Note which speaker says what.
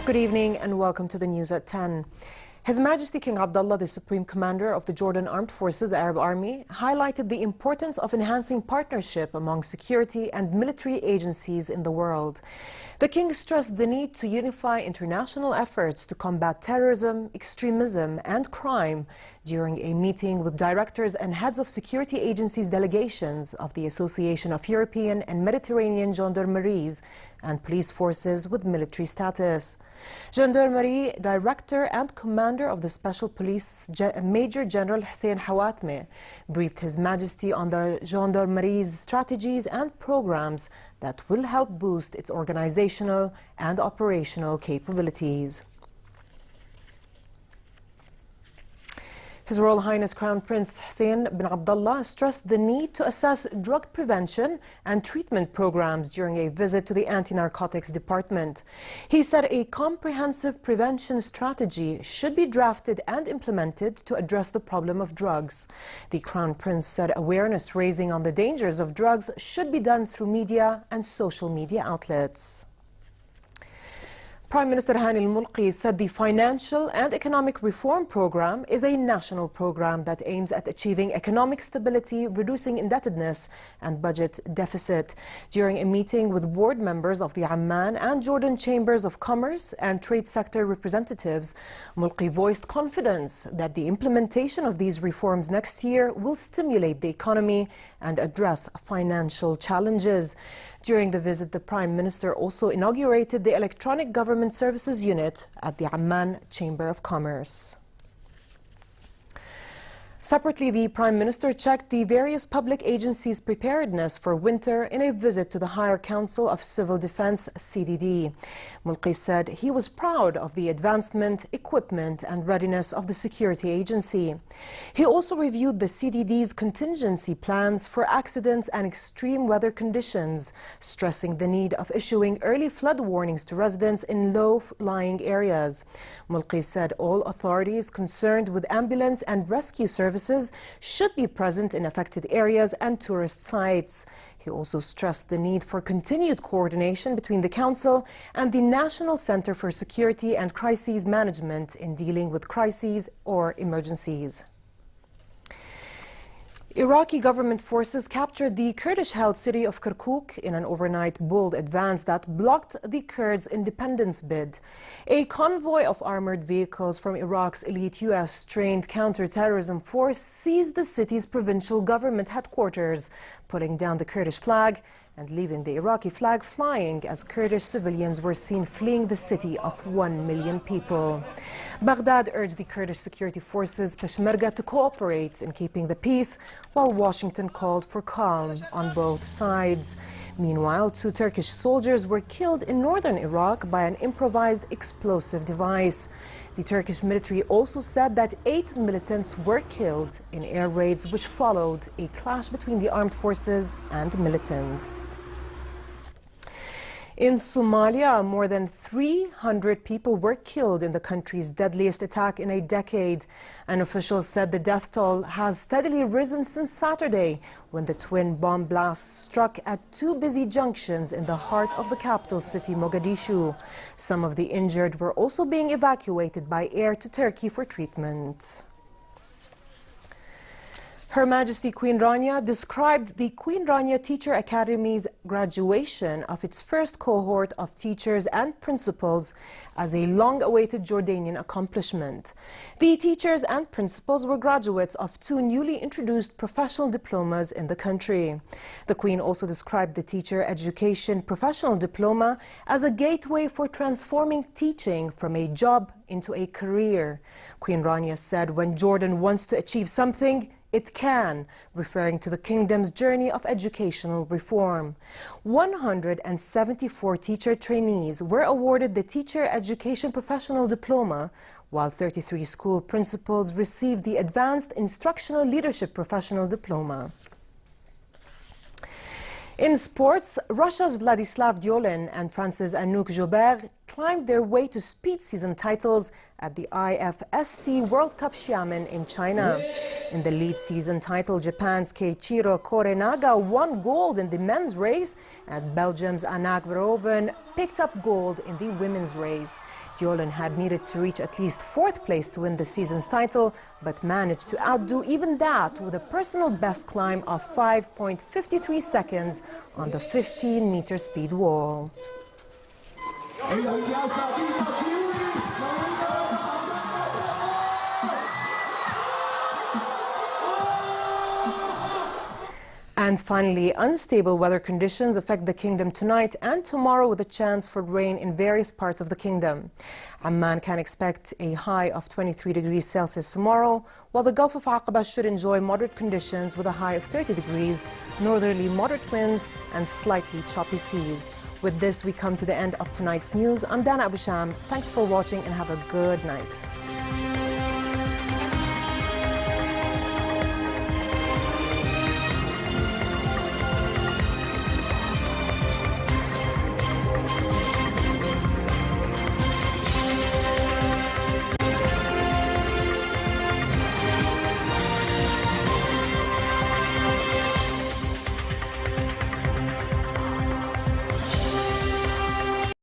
Speaker 1: Good evening and welcome to the news at 10. His Majesty King Abdullah, the Supreme Commander of the Jordan Armed Forces Arab Army, highlighted the importance of enhancing partnership among security and military agencies in the world. The King stressed the need to unify international efforts to combat terrorism, extremism and crime during a meeting with directors and heads of security agencies delegations of the Association of European and Mediterranean Gendarmeries and police forces with military status. Gendarmerie Director and Commander of the Special Police Major General Hussein Hawatmeh briefed His Majesty on the Gendarmerie's strategies and programs that will help boost its organizational and operational capabilities. His Royal Highness Crown Prince Hassan bin Abdullah stressed the need to assess drug prevention and treatment programs during a visit to the Anti-Narcotics Department. He said a comprehensive prevention strategy should be drafted and implemented to address the problem of drugs. The Crown Prince said awareness raising on the dangers of drugs should be done through media and social media outlets. Prime Minister Al-Mulki said the Financial and Economic Reform Program is a national program that aims at achieving economic stability, reducing indebtedness and budget deficit. During a meeting with board members of the Amman and Jordan Chambers of Commerce and trade sector representatives, Mulki voiced confidence that the implementation of these reforms next year will stimulate the economy and address financial challenges. During the visit, the Prime Minister also inaugurated the Electronic Government Services Unit at the Amman Chamber of Commerce. Separately, the Prime Minister checked the various public agencies' preparedness for winter in a visit to the Higher Council of Civil Defense, CDD. Mulki said he was proud of the advancement, equipment and readiness of the security agency. He also reviewed the CDD's contingency plans for accidents and extreme weather conditions, stressing the need of issuing early flood warnings to residents in low-lying areas. Mulki said all authorities concerned with ambulance and rescue services should be present in affected areas and tourist sites. He also stressed the need for continued coordination between the Council and the National Center for Security and Crises Management in dealing with crises or emergencies. Iraqi government forces captured the Kurdish-held city of Kirkuk in an overnight bold advance that blocked the Kurds' independence bid. A convoy of armored vehicles from Iraq's elite U.S.-trained counter-terrorism force seized the city's provincial government headquarters, putting down the Kurdish flag and leaving the Iraqi flag flying as Kurdish civilians were seen fleeing the city of 1 million people. Baghdad urged the Kurdish security forces Peshmerga to cooperate in keeping the peace, while Washington called for calm on both sides. Meanwhile, 2 Turkish soldiers were killed in northern Iraq by an improvised explosive device. The Turkish military also said that 8 militants were killed in air raids which followed a clash between the armed forces and militants. In Somalia, more than 300 people were killed in the country's deadliest attack in a decade. An official said the death toll has steadily risen since Saturday, when the twin bomb blasts struck at 2 busy junctions in the heart of the capital city, Mogadishu. Some of the injured were also being evacuated by air to Turkey for treatment. Her Majesty Queen Rania described the Queen Rania Teacher Academy's graduation of its first cohort of teachers and principals as a long-awaited Jordanian accomplishment. The teachers and principals were graduates of 2 newly introduced professional diplomas in the country. The Queen also described the Teacher Education Professional Diploma as a gateway for transforming teaching from a job into a career. Queen Rania said, "When Jordan wants to achieve something, it can," referring to the kingdom's journey of educational reform. 174 teacher trainees were awarded the Teacher Education Professional Diploma, while 33 school principals received the Advanced Instructional Leadership Professional Diploma. In sports, Russia's Vladislav Diolin and France's Anouk Jobert climbed their way to speed season titles at the IFSC World Cup Xiamen in China. In the lead season title, Japan's Keiichiro Korenaga won gold in the men's race, and Belgium's Anak Verhoeven picked up gold in the women's race. Jolin had needed to reach at least 4th place to win the season's title, but managed to outdo even that with a personal best climb of 5.53 seconds on the 15-meter speed wall. And finally, unstable weather conditions affect the kingdom tonight and tomorrow, with a chance for rain in various parts of the kingdom. Amman can expect a high of 23 degrees Celsius tomorrow, while the Gulf of Aqaba should enjoy moderate conditions with a high of 30 degrees, northerly moderate winds and slightly choppy seas. With this, we come to the end of tonight's news. I'm Dana Abu Sham. Thanks for watching and have a good night.